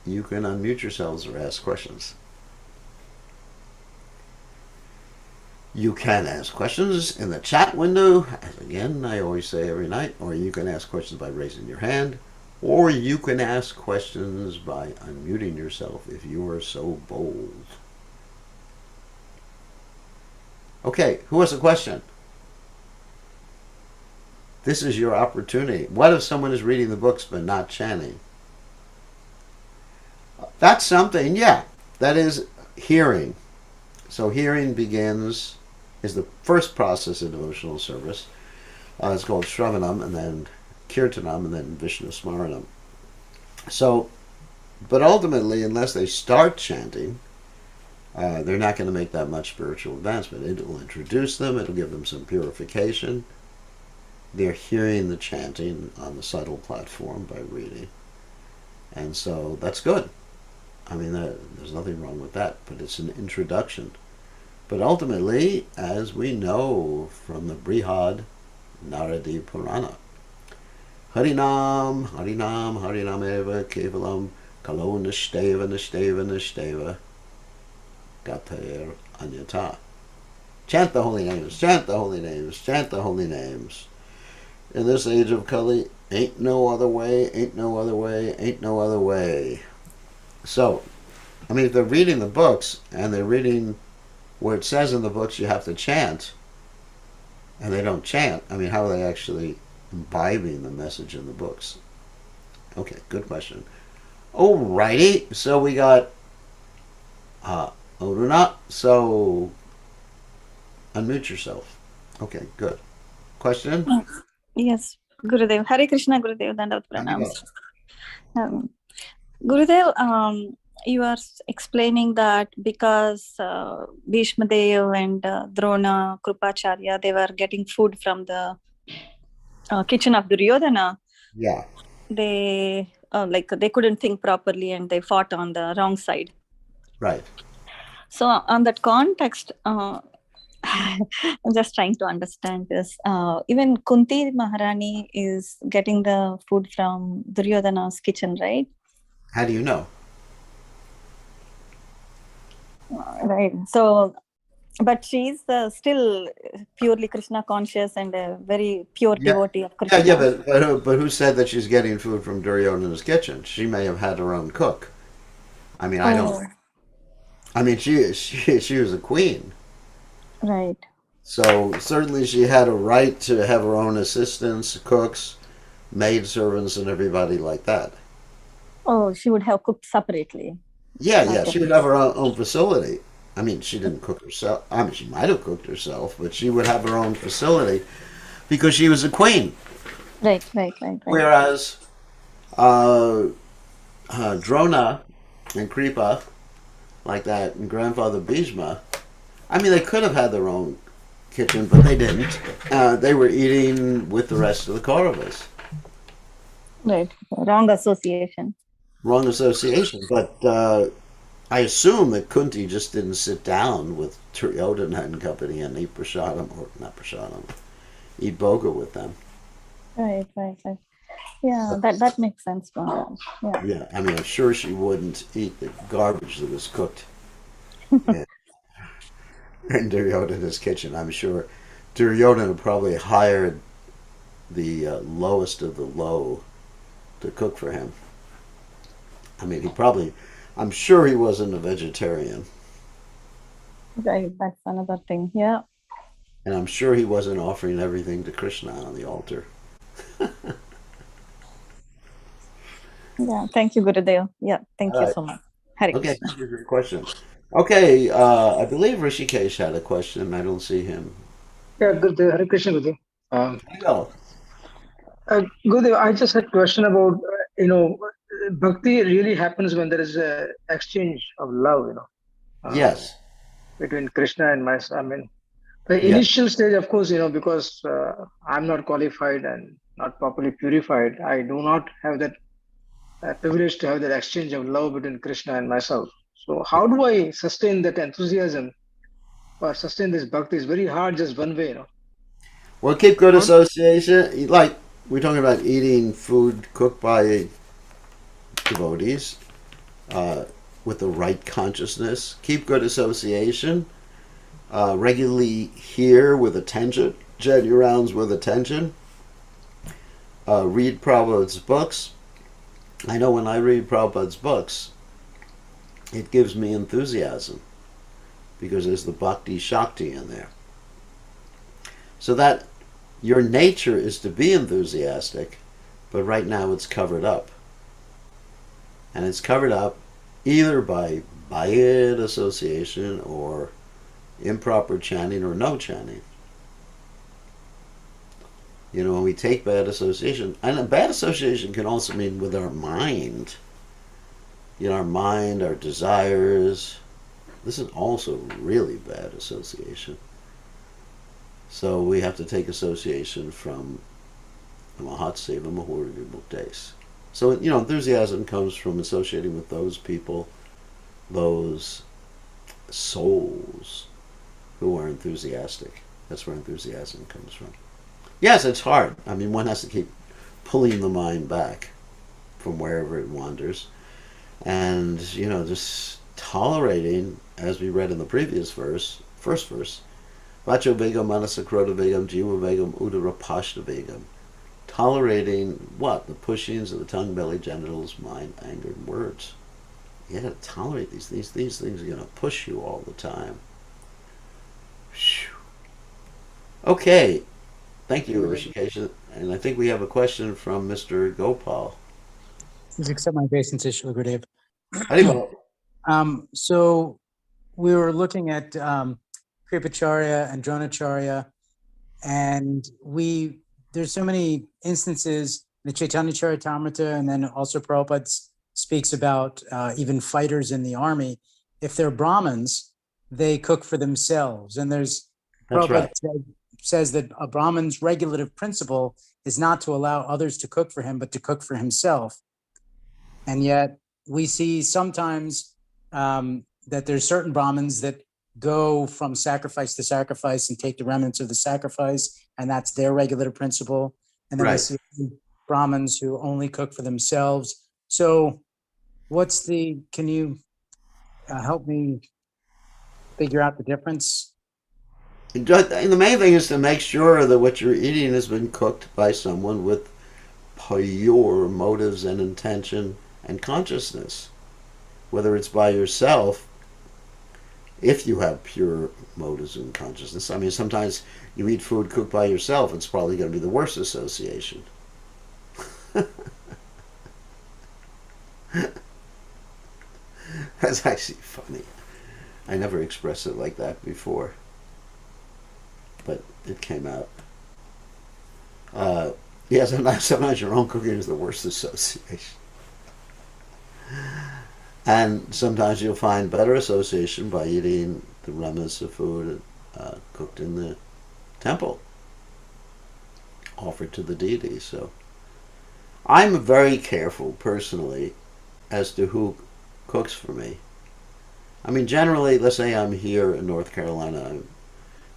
You can unmute yourselves or ask questions. You can ask questions in the chat window, as again I always say every night, or you can ask questions by raising your hand, or you can ask questions by unmuting yourself if you are so bold. Okay, who has a question? This is your opportunity. What if someone is reading the books but not chanting? That's something, yeah. That is hearing. So hearing is the first process of devotional service. It's called Shravanam, and then Kirtanam, and then Vishnu Smaranam. So, but ultimately, unless they start chanting, they're not going to make that much spiritual advancement. It will introduce them, it'll give them some purification. They're hearing the chanting on the subtle platform by reading. And so that's good. I mean, there's nothing wrong with that, but it's an introduction. But ultimately, as we know from the Brihad Naradi Purana, Harinam, Harinam, Harinameva, Kevalam, Kalo Nishteva, Nishteva, Nishteva, Gatair Anyata. Chant the holy names, chant the holy names, chant the holy names. In this age of Kali, ain't no other way, ain't no other way, ain't no other way. So, I mean, if they're reading the books and they're reading where it says in the books you have to chant, and they don't chant, I mean, how are they actually imbibing the message in the books? Okay, good question. Alrighty, so we got Oruna. So unmute yourself. Okay, good. Question? Yes, Gurudev. Hare Krishna, Gurudev. Dandavat Haribo. pranams. Gurudev, you are explaining that because Bhishma Dev and Drona, Krupacharya, they were getting food from the kitchen of Duryodhana. Yeah. They they couldn't think properly and they fought on the wrong side. Right. So on that context, I'm just trying to understand this. Even Kunti Maharani is getting the food from Duryodhana's kitchen, right? How do you know? Right. So, but she's still purely Krishna conscious and a very pure Yeah. devotee of Yeah, yeah, Krishna. but who said that she's getting food from Duryodhana's kitchen? She may have had her own cook. I mean, I don't. Oh, I mean, she was a queen, right. so certainly she had a right to have her own assistants, cooks, maid servants, and everybody like that. Oh, she would have cooked separately. Yeah, yeah, Okay. she would have her own facility. I mean, she didn't cook herself. I mean, she might have cooked herself, but she would have her own facility because she was a queen. Right, right, right, right. Whereas uh, Drona and Kripa, like that, and Grandfather Bhishma, I mean, they could have had their own kitchen, but they didn't. They were eating with the rest of the Kauravas. Right. Wrong association. Wrong association, but I assume that Kunti just didn't sit down with Duryodhana and company and eat prasadam, or not prasadam, eat boga with them. Right, right, right. Yeah, that makes sense, Maharaj. Yeah. Yeah, I mean, I'm sure she wouldn't eat the garbage that was cooked in, in Duryodhana's kitchen. I'm sure Duryodhana probably hired the lowest of the low to cook for him. I mean, I'm sure he wasn't a vegetarian. Right, that's another thing. Yeah. And I'm sure he wasn't offering everything to Krishna on the altar. Yeah. Thank you, Gurudev. Yeah. Thank All you right. so much. Hare Okay, Krishna. thank you for your question. Okay, I believe Rishikesh had a question. I don't see him. Yeah, Gurudev, Hare Krishna, Gurudev. Um, Oh, Gurudev, I just had a question about, bhakti really happens when there is a exchange of love, yes. between Krishna and myself. I mean, the Yeah. initial stage, of course, because I'm not qualified and not properly purified, I do not have that privilege to have that exchange of love between Krishna and myself. So, how do I sustain that enthusiasm or sustain this bhakti? Is very hard, just one way, Well, keep good How? association. Like, we're talking about eating food cooked by devotees uh, with the right consciousness. Keep good association. Regularly hear with attention. Jet your rounds with attention. Read Prabhupada's books. I know when I read Prabhupada's books, it gives me enthusiasm because there's the bhakti shakti in there. So that your nature is to be enthusiastic, but right now it's covered up. And it's covered up either by bad association or improper chanting or no chanting. You know, when we take bad association, and a bad association can also mean with our mind. You know, our mind, our desires. This is also really bad association. So we have to take association from Mahat Seva Mahurvi Muktes. So, you know, enthusiasm comes from associating with those people, those souls who are enthusiastic. That's where enthusiasm comes from. Yes, it's hard. I mean, one has to keep pulling the mind back from wherever it wanders, and just tolerating, as we read in the previous verse, first verse, Vacho Vegam Manasakrota Vegam Jiva Vegam Udara Pashta Vegam. Tolerating what? The pushings of the tongue, belly, genitals, mind, anger, and words. You gotta tolerate these things. These things are gonna push you all the time. Whew. Okay. Thank you, Rishikesh. And I think we have a question from Mr. Gopal. Please accept my obeisance, Shri Gurudev. Haribol. So we were looking at Kripacharya and Dronacharya, and there's so many instances in the Chaitanya Charitamrita, and then also Prabhupada speaks about even fighters in the army. If they're Brahmins, they cook for themselves. And there's Prabhupada says that a Brahmin's regulative principle is not to allow others to cook for him, but to cook for himself. And yet we see sometimes that there's certain Brahmins that go from sacrifice to sacrifice and take the remnants of the sacrifice, and that's their regulative principle. And then we see Brahmins who only cook for themselves. So can you help me figure out the difference? The main thing is to make sure that what you're eating has been cooked by someone with pure motives and intention and consciousness. Whether it's by yourself, if you have pure motives and consciousness. I mean, sometimes you eat food cooked by yourself, it's probably going to be the worst association. That's actually funny. I never expressed it like that before, but it came out. Yeah, sometimes your own cooking is the worst association. And sometimes you'll find better association by eating the remnants of food cooked in the temple, offered to the deity. So I'm very careful personally as to who cooks for me. I mean, generally, let's say I'm here in North Carolina, I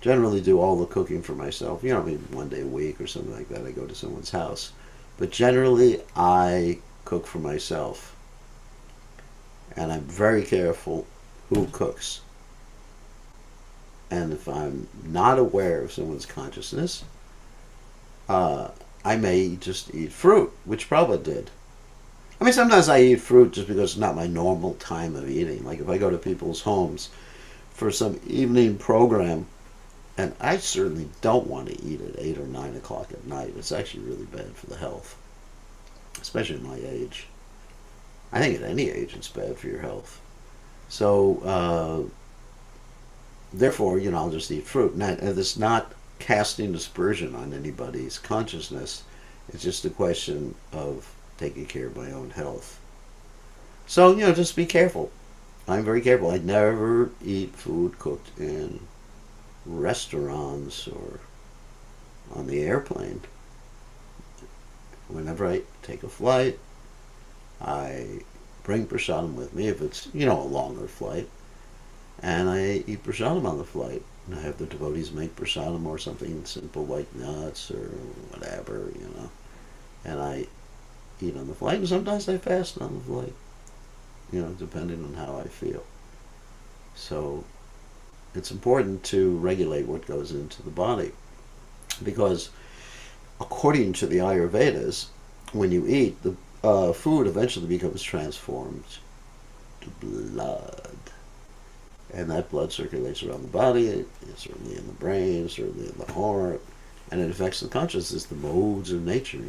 generally do all the cooking for myself. Maybe one day a week or something like that, I go to someone's house. But generally, I cook for myself. And I'm very careful who cooks. And if I'm not aware of someone's consciousness, I may just eat fruit, which Prabhupada did. I mean, sometimes I eat fruit just because it's not my normal time of eating. Like if I go to people's homes for some evening program, and I certainly don't want to eat at 8 or 9 o'clock at night. It's actually really bad for the health, especially at my age. I think at any age it's bad for your health. So, therefore, I'll just eat fruit. And it's not casting aspersion on anybody's consciousness. It's just a question of taking care of my own health. So, just be careful. I'm very careful. I never eat food cooked in restaurants or on the airplane. Whenever I take a flight, I bring prasadam with me if it's, a longer flight. And I eat prasadam on the flight. And I have the devotees make prasadam or something simple like nuts or whatever, And I eat on the flight. And sometimes I fast on the flight, depending on how I feel. So it's important to regulate what goes into the body. Because according to the Ayurvedas, when you eat, the food eventually becomes transformed to blood. And that blood circulates around the body, certainly in the brain, certainly in the heart, and it affects the consciousness, the modes of nature,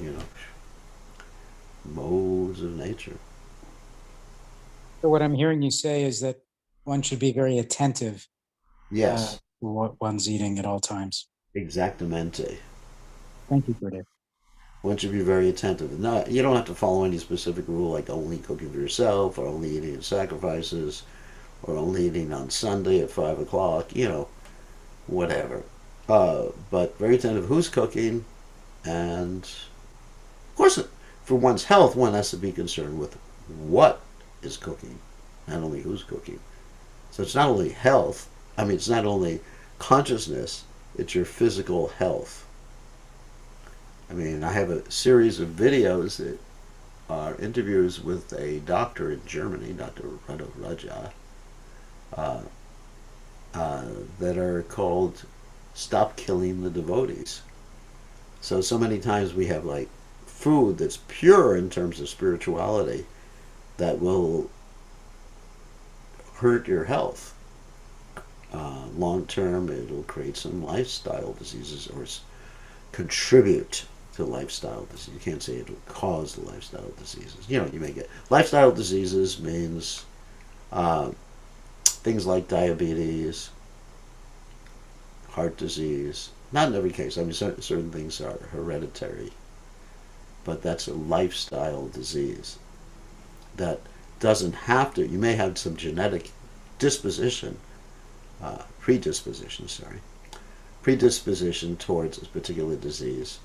Modes of nature. So what I'm hearing you say is that one should be very attentive. Yes. To what one's eating at all times. Exactamente. Thank you, Gurudev. One should be very attentive. No, you don't have to follow any specific rule like only cooking for yourself or only eating at sacrifices or only eating on Sunday at 5 o'clock, whatever. But very attentive who's cooking, and of course for one's health one has to be concerned with what is cooking, not only who's cooking. So it's not only health, it's not only consciousness, it's your physical health. I mean, I have a series of videos that are interviews with a doctor in Germany, Dr. Rado Raja, uh, that are called Stop Killing the Devotees. So many times we have like food that's pure in terms of spirituality that will hurt your health. Long term, it'll create some lifestyle diseases or contribute to lifestyle disease. You can't say it'll cause the lifestyle diseases. You know, you may get lifestyle diseases means things like diabetes, heart disease. Not in every case. I mean, certain things are hereditary, but that's a lifestyle disease that doesn't have to. You may have some genetic predisposition towards a particular disease,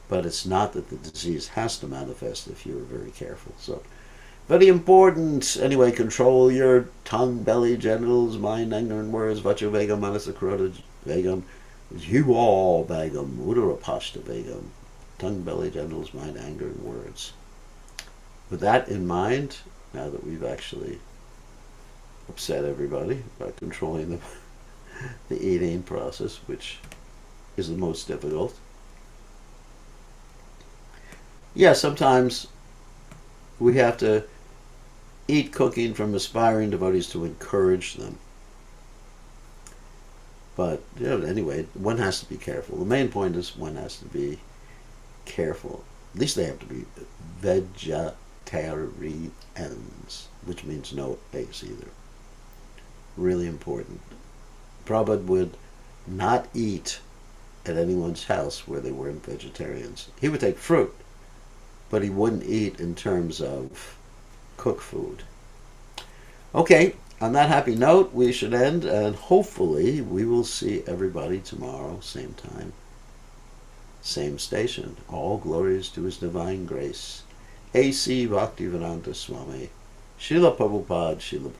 but it's not that the disease has to manifest if you're very careful. So, very important. Anyway, control your tongue, belly, genitals, mind, anger, and words. Vacha Vegam, Manasa Karota Vegam. You all Vegam, Udara Pashta Vegam. Tongue, belly, genitals, mind, anger, and words. With that in mind, now that we've actually upset everybody by controlling the eating process, which is the most difficult. Yeah, sometimes we have to eat cooking from aspiring devotees to encourage them. But anyway, one has to be careful. The main point is one has to be careful. At least they have to be vegetarians, which means no eggs either. Really important. Prabhupada would not eat at anyone's house where they weren't vegetarians. He would take fruit, but he wouldn't eat in terms of cooked food. Okay, on that happy note, we should end, and hopefully we will see everybody tomorrow, same time, same station. All glories to His Divine Grace. A.C. Bhaktivedanta Swami. Srila Prabhupada, Srila